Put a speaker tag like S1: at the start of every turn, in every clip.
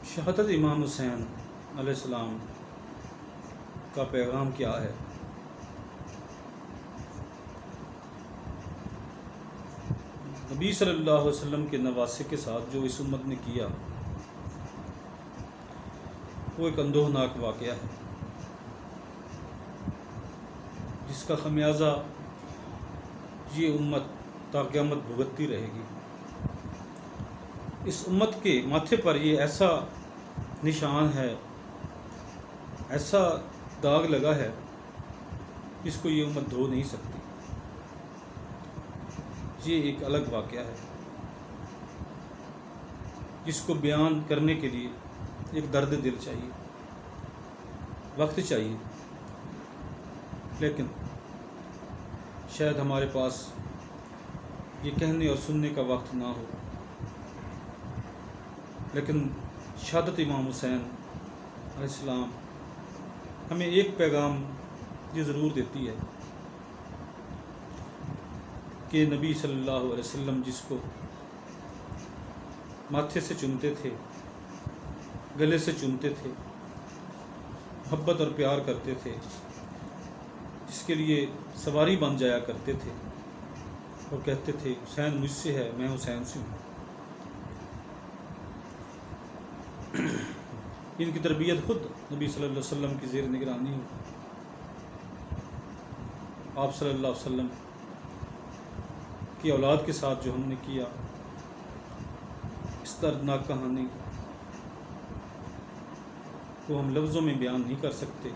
S1: شہادت امام حسین علیہ السلام کا پیغام کیا ہے؟ نبی صلی اللہ علیہ وسلم کے نواسے کے ساتھ جو اس امت نے کیا وہ ایک اندوہناک واقعہ ہے، جس کا خمیازہ یہ امت تا قیامت بھگتتی رہے گی۔ اس امت کے ماتھے پر یہ ایسا نشان ہے، ایسا داغ لگا ہے جس کو یہ امت دھو نہیں سکتی۔ یہ ایک الگ واقعہ ہے جس کو بیان کرنے کے لیے ایک درد دل چاہیے، وقت چاہیے، لیکن شاید ہمارے پاس یہ کہنے اور سننے کا وقت نہ ہو۔ لیکن شہادت امام حسین علیہ السلام ہمیں ایک پیغام یہ ضرور دیتی ہے کہ نبی صلی اللہ علیہ وسلم جس کو ماتھے سے چومتے تھے، گلے سے چومتے تھے، محبت اور پیار کرتے تھے، جس کے لیے سواری بن جایا کرتے تھے اور کہتے تھے حسین مجھ سے ہے، میں حسین سے ہوں۔ ان کی تربیت خود نبی صلی اللہ علیہ وسلم کی زیر نگرانی ہو۔ آپ صلی اللہ علیہ وسلم کی اولاد کے ساتھ جو ہم نے کیا، اس دردناک کہانی کو ہم لفظوں میں بیان نہیں کر سکتے،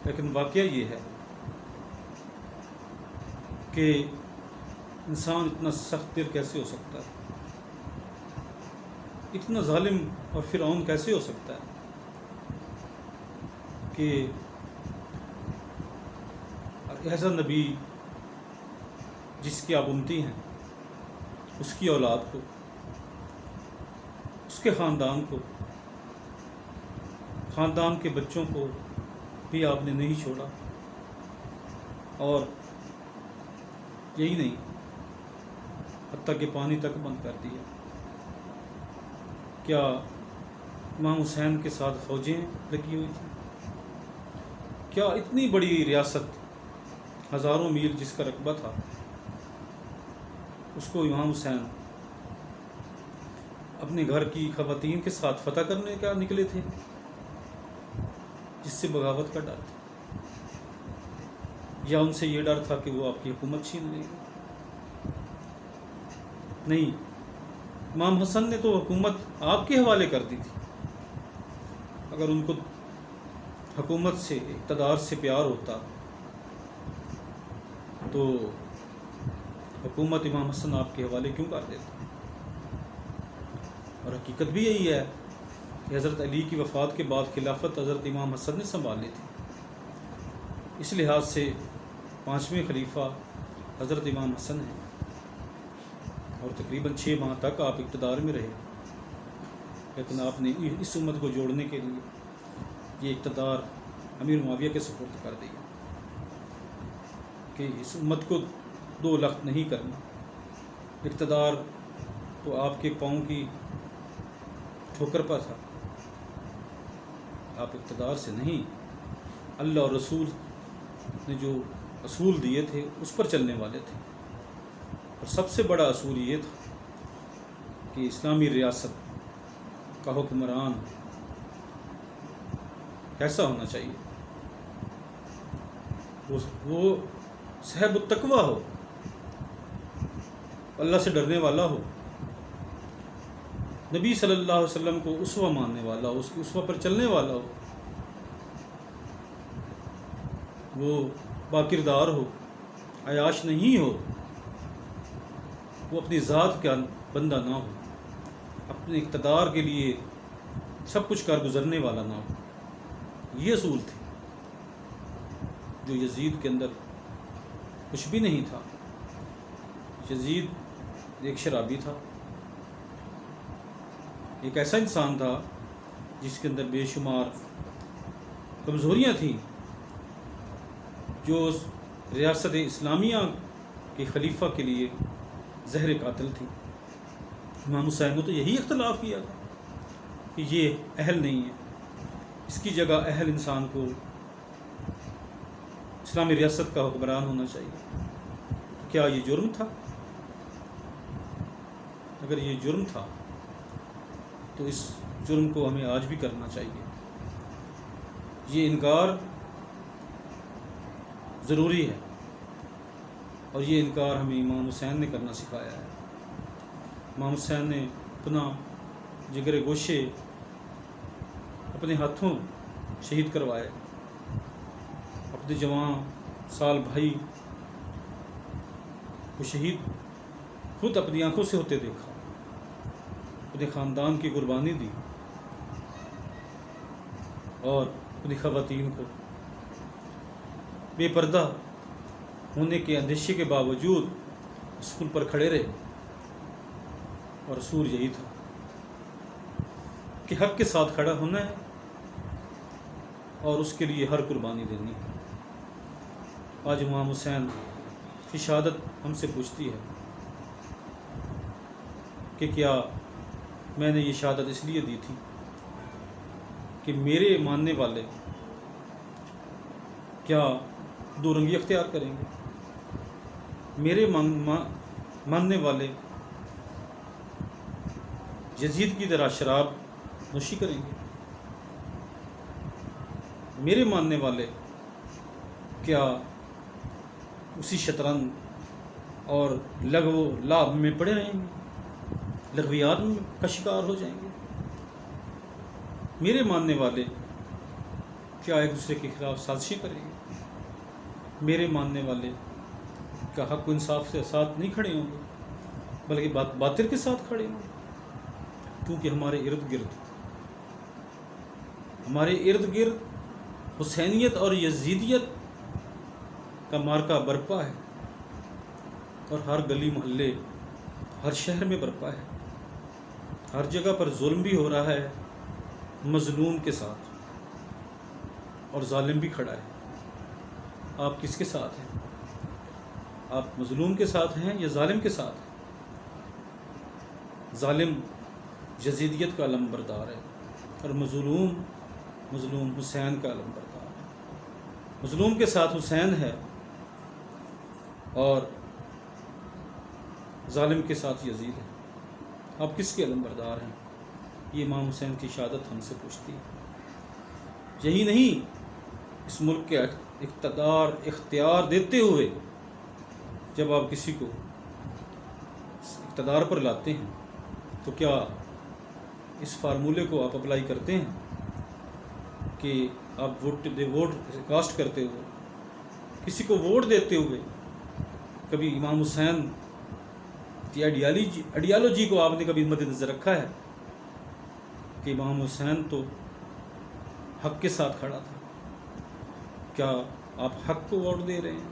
S1: لیکن واقعہ یہ ہے کہ انسان اتنا سخت دل کیسے ہو سکتا ہے، اتنا ظالم اور فرعون کیسے ہو سکتا ہے کہ ایسا نبی جس کی آپ امتی ہیں، اس کی اولاد کو، اس کے خاندان کو، خاندان کے بچوں کو بھی آپ نے نہیں چھوڑا، اور یہی نہیں حتیٰ کہ پانی تک بند کر دیا۔ کیا امام حسین کے ساتھ فوجیں لگی ہوئی تھیں؟ کیا اتنی بڑی ریاست، ہزاروں میل جس کا رقبہ تھا، اس کو امام حسین اپنے گھر کی خواتین کے ساتھ فتح کرنے کا نکلے تھے، جس سے بغاوت کا ڈر تھا، یا ان سے یہ ڈر تھا کہ وہ آپ کی حکومت چھین لیں گے؟ نہیں، امام حسن نے تو حکومت آپ کے حوالے کر دی تھی۔ اگر ان کو حکومت سے، اقتدار سے پیار ہوتا تو حکومت امام حسن آپ کے حوالے کیوں کر دیتا؟ اور حقیقت بھی یہی ہے کہ حضرت علی کی وفات کے بعد خلافت حضرت امام حسن نے سنبھالی تھی۔ اس لحاظ سے 5ویں خلیفہ حضرت امام حسن ہیں، اور تقریباً 6 ماہ تک آپ اقتدار میں رہے، لیکن آپ نے اس امت کو جوڑنے کے لیے یہ اقتدار امیر معاویہ کے سپرد کر دیا کہ اس امت کو 2 لخت نہیں کرنا۔ اقتدار تو آپ کے پاؤں کی ٹھوکر پر تھا، آپ اقتدار سے نہیں، اللہ اور رسول نے جو اصول دیے تھے اس پر چلنے والے تھے۔ اور سب سے بڑا اصول یہ تھا کہ اسلامی ریاست کا حکمران کیسا ہونا چاہیے؟ وہ صاحب التقویٰ ہو، اللہ سے ڈرنے والا ہو، نبی صلی اللہ علیہ وسلم کو اسوہ ماننے والا ہو، اس کی اسوہ پر چلنے والا ہو، وہ باکردار ہو، عیاش نہیں ہو، وہ اپنی ذات کا بندہ نہ ہو، اپنے اقتدار کے لیے سب کچھ کر گزرنے والا نہ ہو۔ یہ اصول تھے جو یزید کے اندر کچھ بھی نہیں تھا۔ یزید ایک شرابی تھا، ایک ایسا انسان تھا جس کے اندر بے شمار کمزوریاں تھیں، جو ریاست اسلامیہ کے خلیفہ کے لیے زہر قاتل تھی۔ امام حسین نے تو یہی اختلاف کیا تھا کہ یہ اہل نہیں ہے، اس کی جگہ اہل انسان کو اسلامی ریاست کا حکمران ہونا چاہیے۔ کیا یہ جرم تھا؟ اگر یہ جرم تھا تو اس جرم کو ہمیں آج بھی کرنا چاہیے۔ یہ انکار ضروری ہے، اور یہ انکار ہمیں امام حسین نے کرنا سکھایا ہے۔ امام حسین نے اپنا جگر گوشے اپنے ہاتھوں شہید کروائے، اپنے جوان سال بھائی کو شہید خود اپنی آنکھوں سے ہوتے دیکھا، اپنے خاندان کی قربانی دی، اور اپنی خواتین کو بے پردہ ہونے کے اندیشے کے باوجود اصول پر کھڑے رہے، اور اصول یہی تھا کہ حق کے ساتھ کھڑا ہونا ہے اور اس کے لیے ہر قربانی دینی ہے۔ آج امام حسین کی شہادت ہم سے پوچھتی ہے کہ کیا میں نے یہ شہادت اس لیے دی تھی کہ میرے ماننے والے کیا دو رنگی اختیار کریں گے؟ میرے ماننے والے یزید کی طرح شراب نوشی کریں گے؟ میرے ماننے والے کیا اسی شطرنج اور لغو و لعب میں پڑے رہیں گے، لغویات کا شکار ہو جائیں گے؟ میرے ماننے والے کیا ایک دوسرے کے خلاف سازشیں کریں گے؟ میرے ماننے والے کیا حق و انصاف سے ساتھ نہیں کھڑے ہوں گے بلکہ باطل کے ساتھ کھڑے ہوں گے؟ کیونکہ ہمارے ارد گرد حسینیت اور یزیدیت کا مارکہ برپا ہے، اور ہر گلی محلے ہر شہر میں برپا ہے۔ ہر جگہ پر ظلم بھی ہو رہا ہے مظلوم کے ساتھ، اور ظالم بھی کھڑا ہے۔ آپ کس کے ساتھ ہیں؟ آپ مظلوم کے ساتھ ہیں یا ظالم کے ساتھ ہیں؟ ظالم یزیدیت کا علمبردار ہے، اور مظلوم حسین کا علمبردار ہے۔ مظلوم کے ساتھ حسین ہے اور ظالم کے ساتھ یزید ہے۔ آپ کس کے علمبردار ہیں؟ یہ امام حسین کی شہادت ہم سے پوچھتی ہے۔ یہی نہیں، اس ملک کے اختیار دیتے ہوئے جب آپ کسی کو اقتدار پر لاتے ہیں تو کیا اس فارمولے کو آپ اپلائی کرتے ہیں کہ آپ ووٹ کاسٹ کرتے ہوئے، کسی کو ووٹ دیتے ہوئے کبھی امام حسین کی آئیڈیالوجی کو آپ نے کبھی مد نظر رکھا ہے کہ امام حسین تو حق کے ساتھ کھڑا تھا؟ کیا آپ حق کو ووٹ دے رہے ہیں؟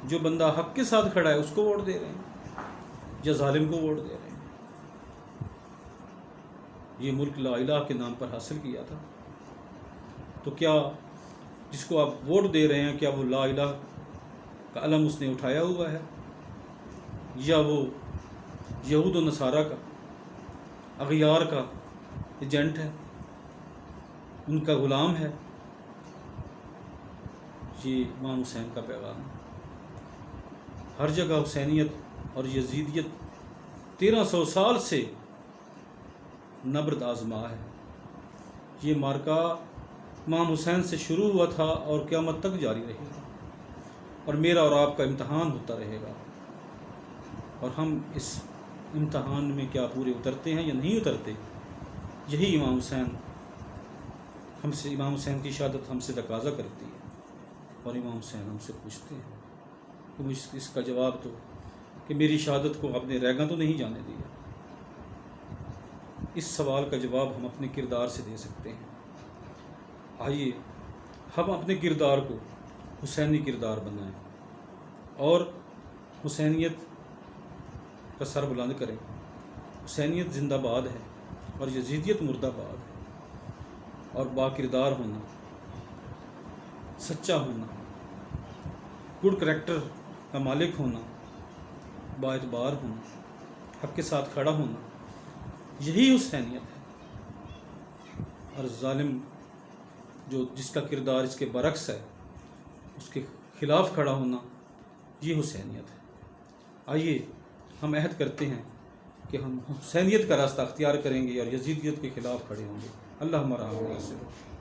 S1: جو بندہ حق کے ساتھ کھڑا ہے اس کو ووٹ دے رہے ہیں یا ظالم کو ووٹ دے رہے ہیں؟ یہ ملک لا الہ کے نام پر حاصل کیا تھا، تو کیا جس کو آپ ووٹ دے رہے ہیں کیا وہ لا الہ کا علم اس نے اٹھایا ہوا ہے، یا وہ یہود و نصارہ کا، اغیار کا ایجنٹ ہے، ان کا غلام ہے؟ یہ امام حسین کا پیغام ہے۔ ہر جگہ حسینیت اور یزیدیت 1300 سال سے نبرد آزما ہے۔ یہ مارکہ امام حسین سے شروع ہوا تھا اور قیامت تک جاری رہے گا، اور میرا اور آپ کا امتحان ہوتا رہے گا، اور ہم اس امتحان میں کیا پورے اترتے ہیں یا نہیں اترتے، یہی امام حسین کی شہادت ہم سے تقاضا کرتی ہے، اور امام حسین ہم سے پوچھتے ہیں کہ مجھ اس کا جواب دو کہ میری شہادت کو آپ نے ریگاں تو نہیں جانے دیا۔ اس سوال کا جواب ہم اپنے کردار سے دے سکتے ہیں۔ آئیے ہم اپنے کردار کو حسینی کردار بنائیں اور حسینیت کا سر بلند کریں۔ حسینیت زندہ باد ہے اور یزیدیت مردہ باد ہے، اور با کردار ہونا، سچا ہونا، گڈ کریکٹر کا مالک ہونا، با اعتبار ہونا، حق کے ساتھ کھڑا ہونا، یہی حسینیت ہے۔ اور ظالم جس کا کردار اس کے برعکس ہے، اس کے خلاف کھڑا ہونا، یہ حسینیت ہے۔ آئیے ہم عہد کرتے ہیں کہ ہم حسینیت کا راستہ اختیار کریں گے اور یزیدیت کے خلاف کھڑے ہوں گے۔ اللہ ہمارا حامی ناصر ہو۔